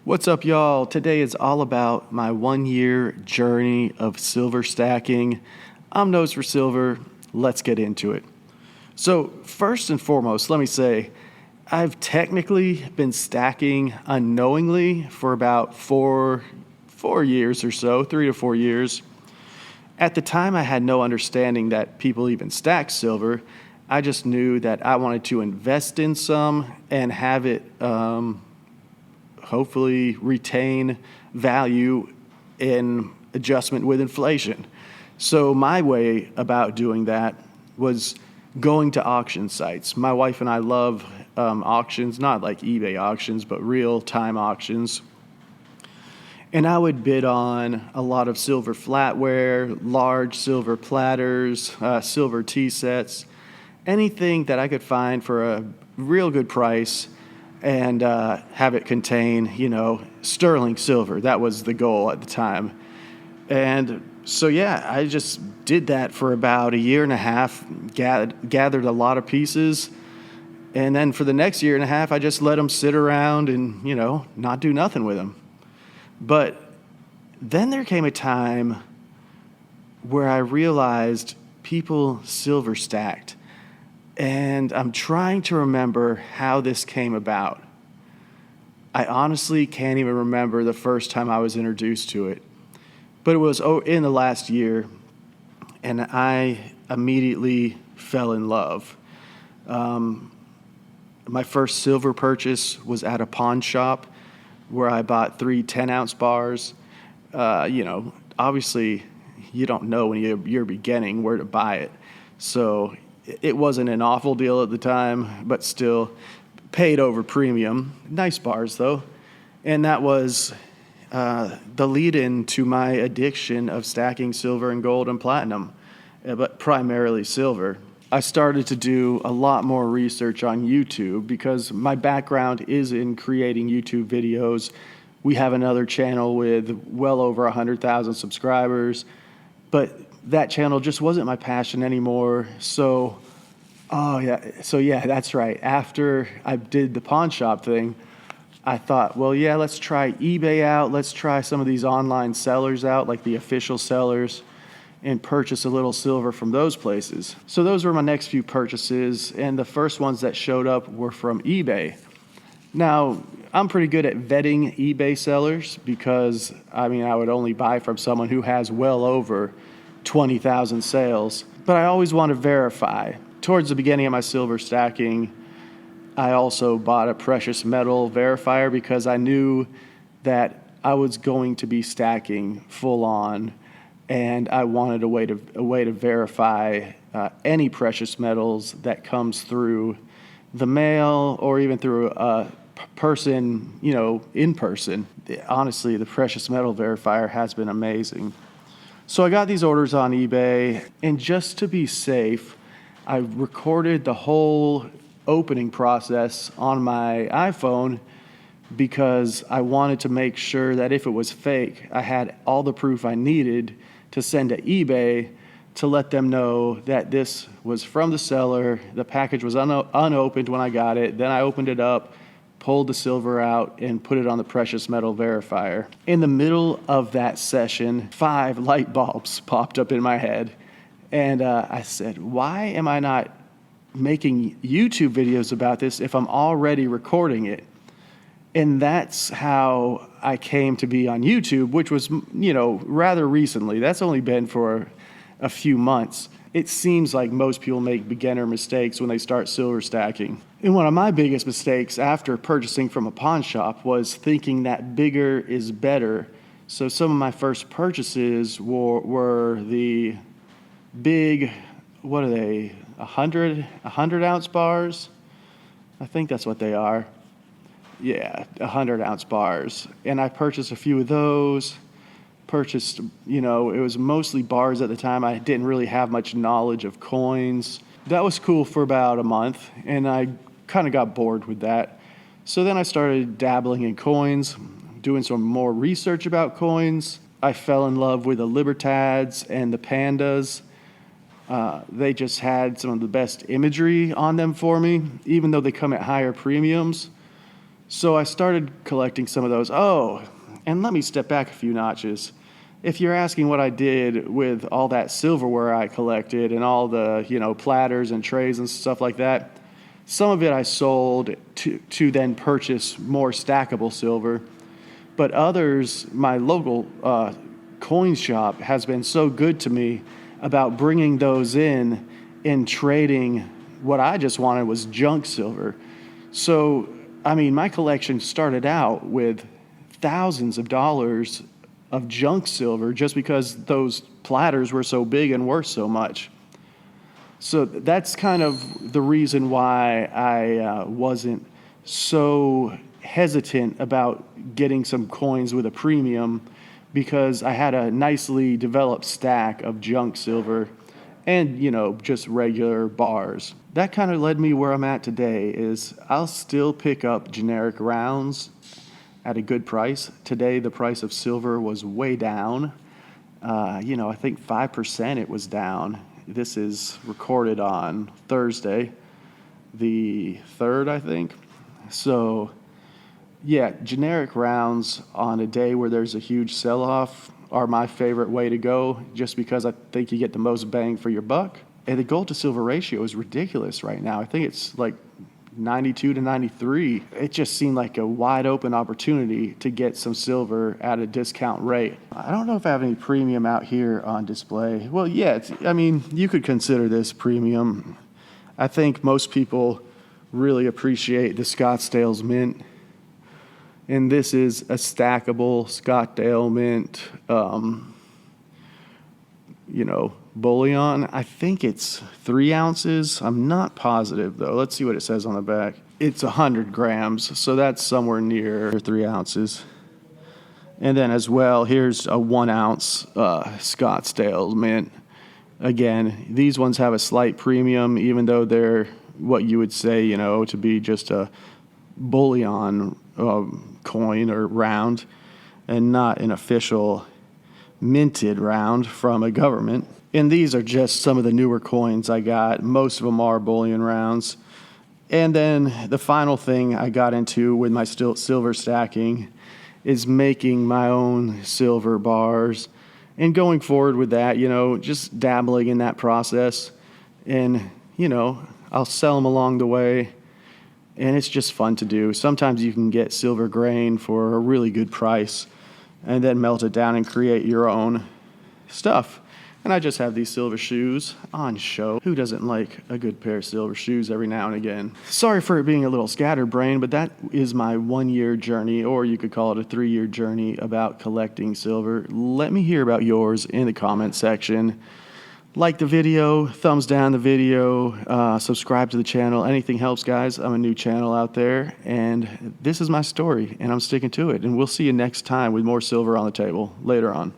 What's up, y'all? Today is all about my 1 year journey of silver stacking. I'm Nose for Silver. Let's get into it. So, first and foremost, let me say I've technically been stacking unknowingly for about four years or so, 3 to 4 years. At the time, I had no understanding that people even stack silver. I just knew that I wanted to invest in some and have it hopefully retain value in adjustment with inflation. So my way about doing that was going to auction sites. My wife and I love auctions, not like eBay auctions, but real time auctions. And I would bid on a lot of silver flatware, large silver platters, silver tea sets, anything that I could find for a real good price and have it contain, sterling silver. That was the goal at the time. And so, yeah, I just did that for about a year and a half, gathered a lot of pieces. And then for the next year and a half, I just let them sit around and, not do nothing with them. But then there came a time where I realized people silver stacked. And I'm trying to remember how this came about. I honestly can't even remember the first time I was introduced to it. But it was in the last year, and I immediately fell in love. My first silver purchase was at a pawn shop where I bought 3 10-ounce bars. Obviously, you don't know when you're beginning where to buy it. So it wasn't an awful deal at the time, but still paid over premium. Nice bars, though. And that was the lead-in to my addiction of stacking silver and gold and platinum, but primarily silver. I started to do a lot more research on YouTube because my background is in creating YouTube videos. We have another channel with well over 100,000 subscribers, but that channel just wasn't my passion anymore. So that's right. After I did the pawn shop thing, I thought, well, yeah, let's try eBay out. Let's try some of these online sellers out, like the official sellers, and purchase a little silver from those places. So those were my next few purchases, and the first ones that showed up were from eBay. Now, I'm pretty good at vetting eBay sellers because, I would only buy from someone who has well over 20,000 sales, but I always want to verify. Towards the beginning of my silver stacking, I also bought a precious metal verifier because I knew that I was going to be stacking full on, and I wanted a way to verify any precious metals that comes through the mail or even through a person, in person. Honestly, the precious metal verifier has been amazing. So I got these orders on eBay, and just to be safe, I recorded the whole opening process on my iPhone because I wanted to make sure that if it was fake, I had all the proof I needed to send to eBay to let them know that this was from the seller. The package was unopened when I got it. Then I opened it up, pulled the silver out, and put it on the precious metal verifier. In the middle of that session, 5 light bulbs popped up in my head. And I said, why am I not making YouTube videos about this if I'm already recording it? And that's how I came to be on YouTube, which was, rather recently. That's only been for a few months. It seems like most people make beginner mistakes when they start silver stacking. And one of my biggest mistakes after purchasing from a pawn shop was thinking that bigger is better. So some of my first purchases were the big, what are they, 100-ounce bars? I think that's what they are. Yeah, 100-ounce bars. And I purchased a few of those. It was mostly bars at the time. I didn't really have much knowledge of coins. That was cool for about a month, and I kind of got bored with that. So then I started dabbling in coins, doing some more research about coins. I fell in love with the Libertads and the Pandas. They just had some of the best imagery on them for me, even though they come at higher premiums. So I started collecting some of those. Oh, and let me step back a few notches. If you're asking what I did with all that silverware I collected and all the, platters and trays and stuff like that, some of it I sold to then purchase more stackable silver. But others, my local coin shop has been so good to me about bringing those in and trading what I just wanted was junk silver. So, I mean, my collection started out with thousands of dollars of junk silver just because those platters were so big and worth so much. So that's kind of the reason why I wasn't so hesitant about getting some coins with a premium, because I had a nicely developed stack of junk silver and, just regular bars. That kind of led me where I'm at today. Is I'll still pick up generic rounds at a good price. Today, the price of silver was way down. I think 5% it was down. This is recorded on Thursday, the 3rd, I think. So, yeah, generic rounds on a day where there's a huge sell-off are my favorite way to go, just because I think you get the most bang for your buck. And the gold to silver ratio is ridiculous right now. I think it's like 92 to 93. It just seemed like a wide open opportunity to get some silver at a discount rate. I don't know if I have any premium out here on display. Well, yeah, you could consider this premium. I think most people really appreciate the Scottsdale's mint. And this is a stackable Scottsdale mint, bullion. I think it's 3 ounces. I'm not positive, though. Let's see what it says on the back. It's 100 grams, so that's somewhere near 3 ounces. And then as well, here's a 1 ounce Scottsdale mint. Again, these ones have a slight premium, even though they're what you would say, to be just a bullion coin or round, and not an official minted round from a government. And these are just some of the newer coins I got. Most of them are bullion rounds. And then the final thing I got into with my silver stacking is making my own silver bars. And going forward with that, just dabbling in that process. And, I'll sell them along the way. And it's just fun to do. Sometimes you can get silver grain for a really good price and then melt it down and create your own stuff. And I just have these silver shoes on show. Who doesn't like a good pair of silver shoes every now and again? Sorry for it being a little scatterbrained, but that is my 1-year journey, or you could call it a 3-year journey about collecting silver. Let me hear about yours in the comment section. Like the video, thumbs down the video, subscribe to the channel. Anything helps, guys. I'm a new channel out there, and this is my story, and I'm sticking to it. And we'll see you next time with more silver on the table later on.